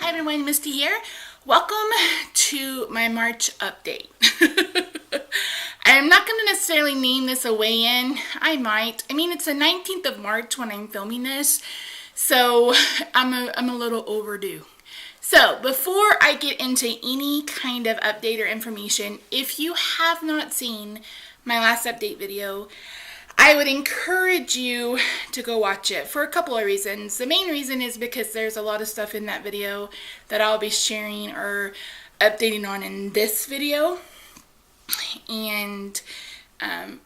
Hi everyone, Misty here. Welcome to my March update. I'm not going to necessarily name this a weigh-in. I might. I mean, it's the 19th of March when I'm filming this, so I'm a little overdue. So before I get into any kind of update or information, if you have not seen my last update video, I would encourage you to go watch it for a couple of reasons. The main reason is because there's a lot of stuff in that video that I'll be sharing or updating on in this video, and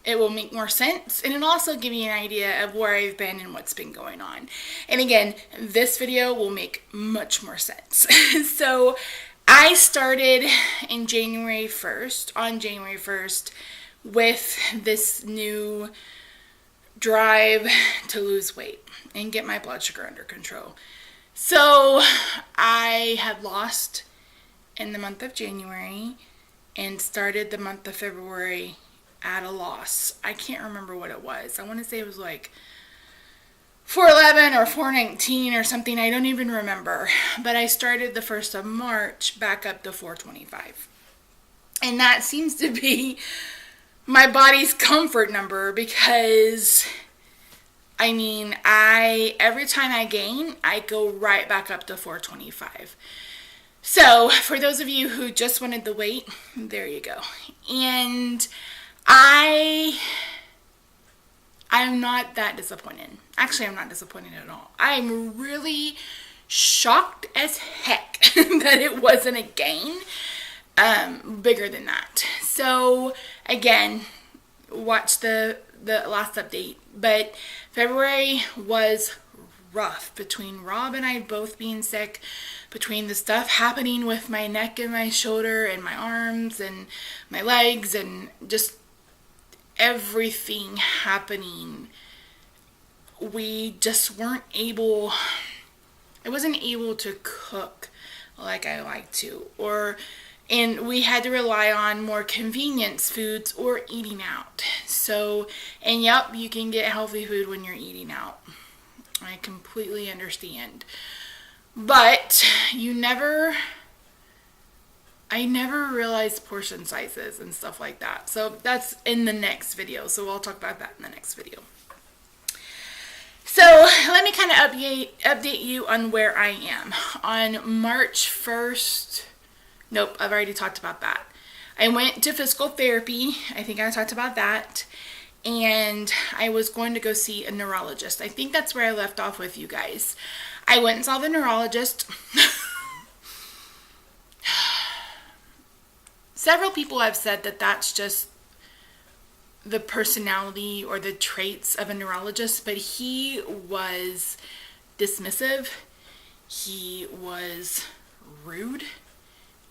it will make more sense, and it'll also give you an idea of where I've been and what's been going on. And again, this video will make much more sense. So I started in January 1st, with this new drive to lose weight and get my blood sugar under control. So I had lost in the month of January and started the month of February at a loss. I can't remember what it was. I want to say it was like 411 or 419 or something. I don't even remember. But I started the 1st of March back up to 425. And that seems to be my body's comfort number, because I mean, every time I gain, I go right back up to 425. So for those of you who just wanted the weight, there you go. And I'm not that disappointed. Actually, I'm not disappointed at all. I'm really shocked as heck that it wasn't a gain bigger than that. So again, watch the last update. But February was rough, between Rob and I both being sick, between the stuff happening with my neck and my shoulder and my arms and my legs and just everything happening. We just weren't able, I wasn't able to cook like I like to, and we had to rely on more convenience foods or eating out. So, and yep, you can get healthy food when you're eating out. I completely understand. But I never realized portion sizes and stuff like that. So that's in the next video. So I'll talk about that in the next video. So let me kind of update you on where I am. On March 1st, nope, I've already talked about that. I went to physical therapy. I think I talked about that. And I was going to go see a neurologist. I think that's where I left off with you guys. I went and saw the neurologist. Several people have said that that's just the personality or the traits of a neurologist, but he was dismissive. He was rude.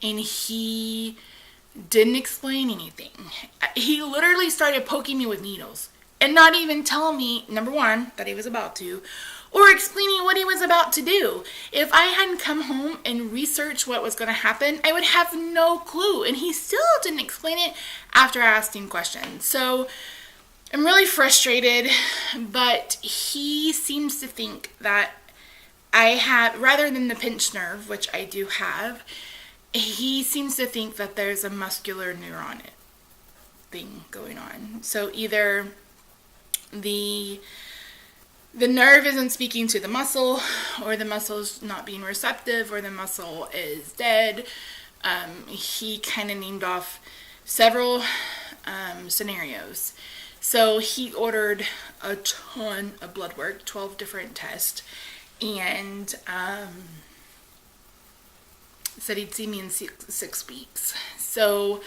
And he didn't explain anything. He literally started poking me with needles and not even telling me, number one, that he was about to, or explaining what he was about to do. If I hadn't come home and researched what was going to happen, I would have no clue. And he still didn't explain it after I asked him questions. So I'm really frustrated, but he seems to think that I have, rather than the pinched nerve, which I do have, he seems to think that there's a muscular neuron thing going on. So either the nerve isn't speaking to the muscle, or the muscle's not being receptive, or the muscle is dead. He kind of named off several scenarios. So he ordered a ton of blood work, 12 different tests, and said he'd see me in 6 weeks. So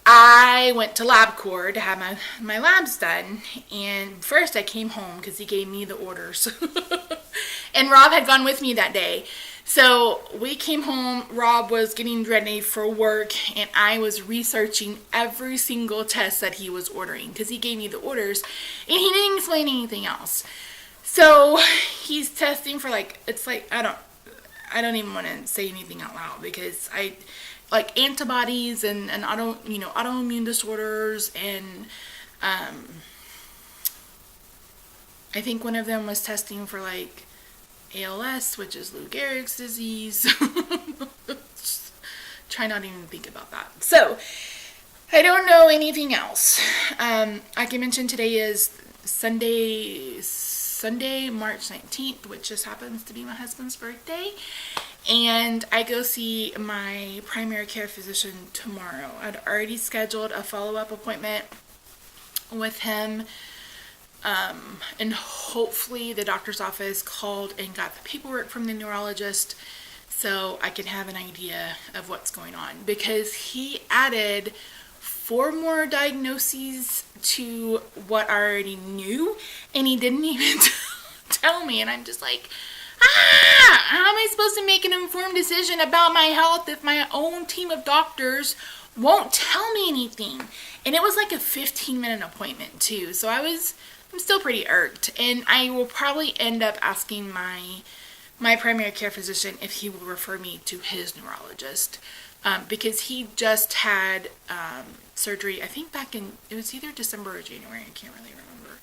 I went to LabCorp to have my labs done, and first I came home because he gave me the orders. And Rob had gone with me that day. So we came home, Rob was getting ready for work, and I was researching every single test that he was ordering because he gave me the orders, and he didn't explain anything else. So he's testing for I don't even want to say anything out loud, because like antibodies and autoimmune disorders, and I think one of them was testing for like ALS, which is Lou Gehrig's disease. Try not even to think about that. So, I don't know anything else. Like I mentioned, today is Sunday, March 19th, which just happens to be my husband's birthday. And I go see my primary care physician tomorrow. I'd already scheduled a follow-up appointment with him. And hopefully the doctor's office called and got the paperwork from the neurologist so I can have an idea of what's going on. Because he added 4 more diagnoses to what I already knew, and he didn't even tell me. And I'm just like, how am I supposed to make an informed decision about my health if my own team of doctors won't tell me anything? And it was like a 15-minute appointment too, so I'm still pretty irked. And I will probably end up asking my primary care physician if he will refer me to his neurologist, because he just had surgery, I think back in, it was either December or January, I can't really remember.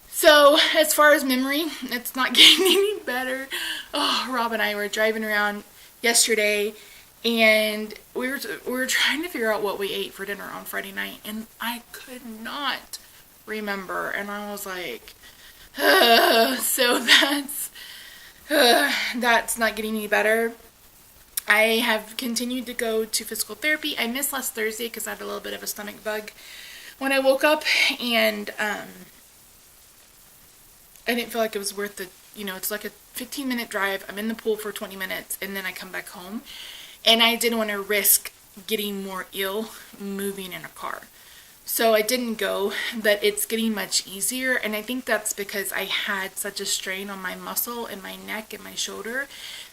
So, as far as memory, it's not getting any better. Oh, Rob and I were driving around yesterday, and we were trying to figure out what we ate for dinner on Friday night, and I could not remember, and I was like, so that's not getting any better. I have continued to go to physical therapy. I missed last Thursday because I had a little bit of a stomach bug when I woke up, and I didn't feel like it was worth the, it's like a 15-minute drive. I'm in the pool for 20 minutes, and then I come back home. And I didn't want to risk getting more ill moving in a car. So I didn't go, but it's getting much easier. And I think that's because I had such a strain on my muscle and my neck and my shoulder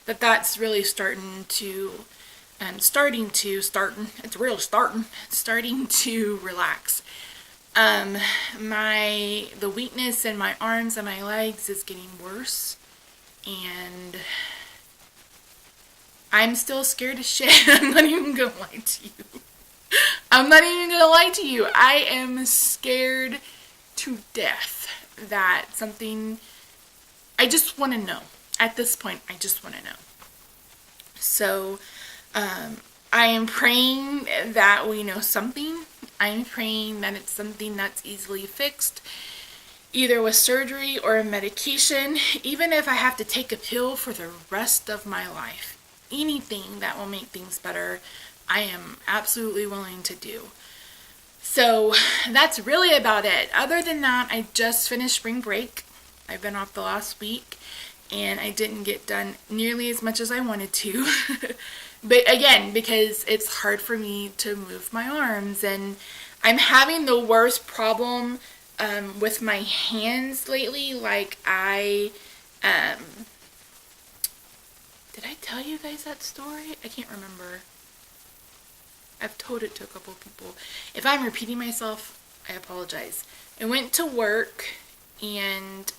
that's really starting to relax. The weakness in my arms and my legs is getting worse, and I'm still scared as shit. I'm not even gonna lie to you. I am scared to death that something, I just want to know. At this point, I just want to know. So, I am praying that we know something. I'm praying that it's something that's easily fixed, either with surgery or a medication, even if I have to take a pill for the rest of my life. Anything that will make things better, I am absolutely willing to do. So that's really about it. Other than that, I just finished spring break. I've been off the last week, and I didn't get done nearly as much as I wanted to. But again, because it's hard for me to move my arms, and I'm having the worst problem with my hands lately. Like did I tell you guys that story? I can't remember. I've told it to a couple of people. If I'm repeating myself, I apologize. I went to work, and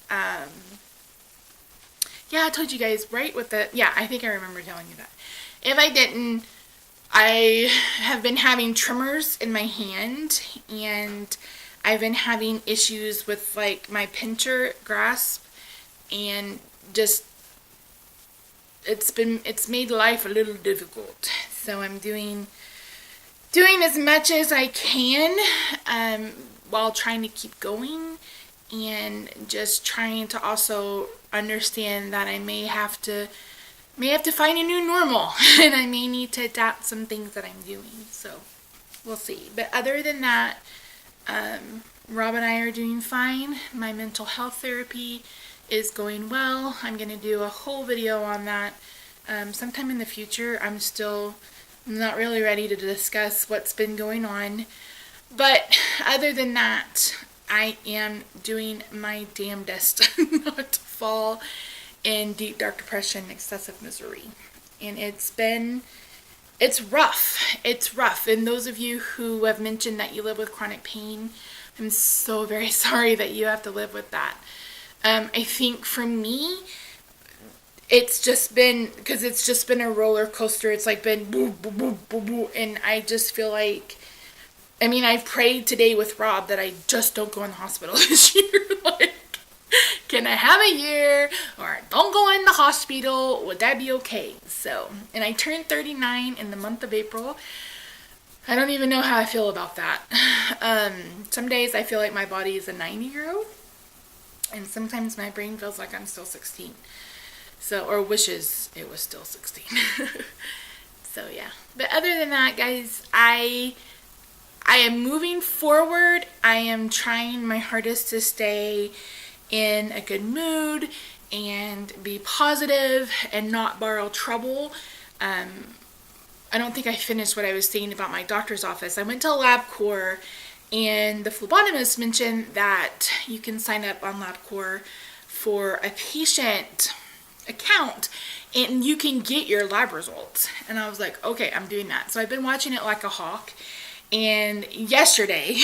yeah, I told you guys, right? I think I remember telling you that. If I didn't, I have been having tremors in my hand, and I've been having issues with like my pincher grasp, and just it's made life a little difficult. So I'm doing as much as I can while trying to keep going, and just trying to also understand that I may have to find a new normal, and I may need to adapt some things that I'm doing. So we'll see. But other than that, Rob and I are doing fine. My mental health therapy is going well. I'm going to do a whole video on that sometime in the future. I'm still not really ready to discuss what's been going on. But other than that, I am doing my damnedest not to fall in deep, dark depression, excessive misery. And it's rough. It's rough. And those of you who have mentioned that you live with chronic pain, I'm so very sorry that you have to live with that. I think for me, it's just been a roller coaster. It's like been boo, boo, boo, boo, boo. And I just feel like, I prayed today with Rob that I just don't go in the hospital this year. Like, Can I have a year? Or don't go in the hospital. Would that be okay? So, and I turned 39 in the month of April. I don't even know how I feel about that. Some days I feel like my body is a 90-year-old. And sometimes my brain feels like I'm still 16. So, or wishes it was still 16. So, yeah. But other than that, guys, I am moving forward. I am trying my hardest to stay in a good mood and be positive and not borrow trouble. I don't think I finished what I was saying about my doctor's office. I went to LabCorp, and the phlebotomist mentioned that you can sign up on LabCorp for a patient account and you can get your lab results. And I was like, okay, I'm doing that. So I've been watching it like a hawk. And yesterday,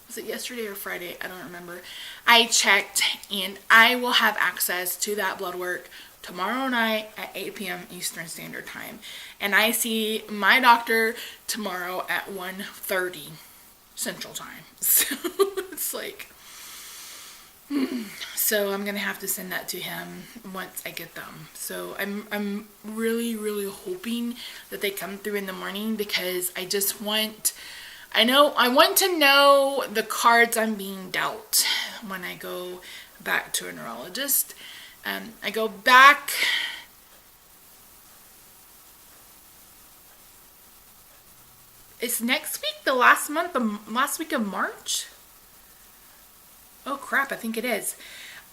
was it yesterday or Friday? I don't remember. I checked, and I will have access to that blood work tomorrow night at 8 p.m. Eastern Standard Time. And I see my doctor tomorrow at 1:30 Central Time. So it's like, so I'm gonna have to send that to him once I get them. So I'm really, really hoping that they come through in the morning, because I just want, I want to know the cards I'm being dealt when I go back to a neurologist. I go back, it's next week, the last week of March? Oh crap, I think it is.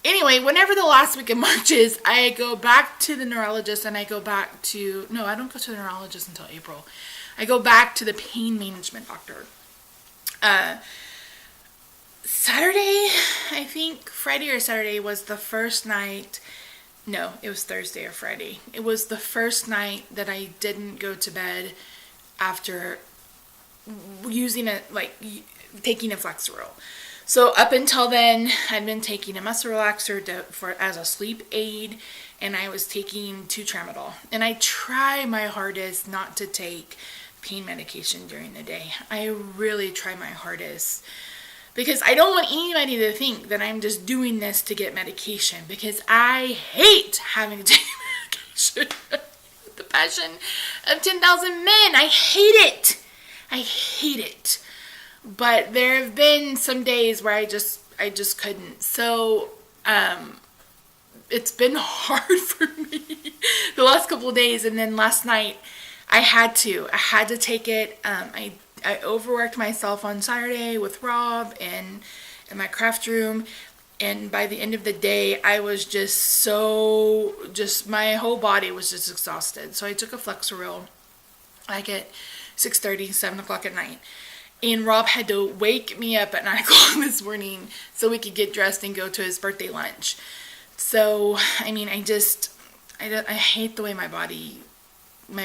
Anyway, whenever the last week of March is, I go back to the neurologist, and I go back to, no, I don't go to the neurologist until April. I go back to the pain management doctor. Saturday, I think, Friday or Saturday was the first night, no, it was Thursday or Friday. It was the first night that I didn't go to bed after using taking a Flexeril. So up until then, I'd been taking a muscle relaxer as a sleep aid, and I was taking 2 tramadol. And I try my hardest not to take pain medication during the day. I really try my hardest, because I don't want anybody to think that I'm just doing this to get medication, because I hate having to take medication. The passion of 10,000 men. I hate it. I hate it. But there have been some days where I just couldn't. So, it's been hard for me the last couple of days. And then last night, I had to take it. I overworked myself on Saturday with Rob and in my craft room. And by the end of the day, I was my whole body was just exhausted. So I took a Flexeril, like at 6:30, 7 o'clock at night. And Rob had to wake me up at 9 o'clock this morning so we could get dressed and go to his birthday lunch. So, I mean, I hate the way my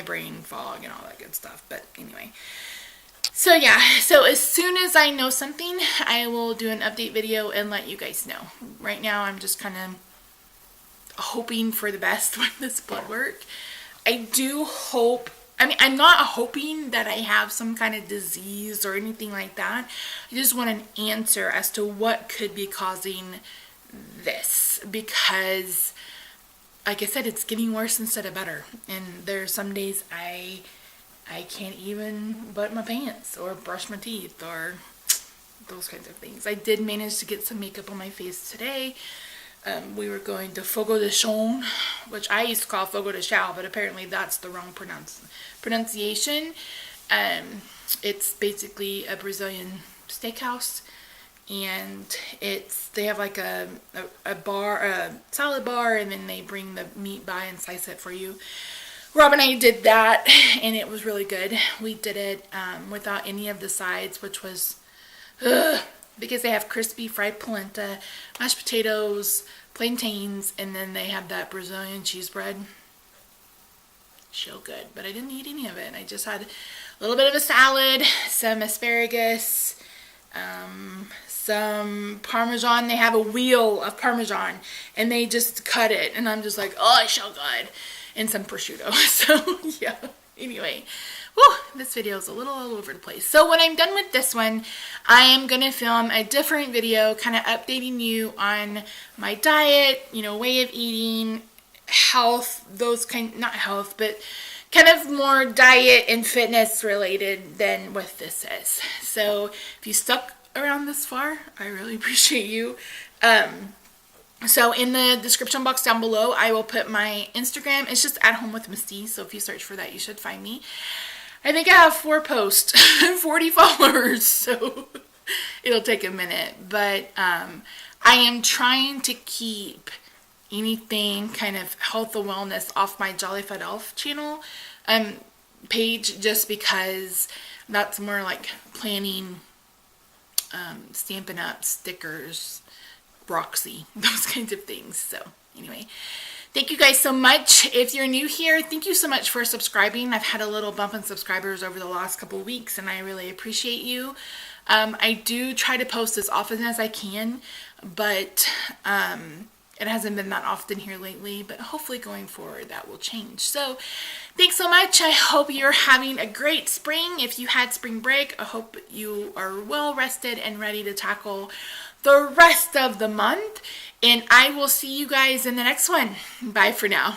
brain fog and all that good stuff. But anyway. So yeah, so as soon as I know something, I will do an update video and let you guys know. Right now, I'm just kind of hoping for the best with this blood work. I do hope, I'm not hoping that I have some kind of disease or anything like that. I just want an answer as to what could be causing this, because, like I said, it's getting worse instead of better. And there are some days I can't even button my pants or brush my teeth or those kinds of things. I did manage to get some makeup on my face today. We were going to Fogo de Chão, which I used to call Fogo de Chão, but apparently that's the wrong pronunciation. It's basically a Brazilian steakhouse, and they have like a salad bar, and then they bring the meat by and slice it for you. Rob and I did that, and it was really good. We did it without any of the sides, which was because they have crispy fried polenta, mashed potatoes, plantains, and then they have that Brazilian cheese bread. So good, but I didn't eat any of it. I just had a little bit of a salad, some asparagus, some Parmesan. They have a wheel of Parmesan, and they just cut it, and I'm just like, oh, it's so good. And some prosciutto. So, yeah. Anyway, Whew, this video is a little all over the place. So when I'm done with this one, I am going to film a different video kind of updating you on my diet, way of eating, health, not health, but kind of more diet and fitness related than what this is. So if you stuck around this far, I really appreciate you. So in the description box down below, I will put my Instagram. It's just AtHomeWithMisty. So if you search for that, you should find me. I think I have 4 posts and 40 followers, so it'll take a minute. But I am trying to keep anything kind of health and wellness off my Jolly Fat Elf channel page, just because that's more like planning, Stampin' Up, stickers, Roxy, those kinds of things. So anyway, thank you guys so much. If you're new here, thank you so much for subscribing. I've had a little bump in subscribers over the last couple weeks, and I really appreciate you. I do try to post as often as I can, but it hasn't been that often here lately, but hopefully going forward that will change. So thanks so much. I hope you're having a great spring. If you had spring break, I hope you are well rested and ready to tackle the rest of the month. And I will see you guys in the next one. Bye for now.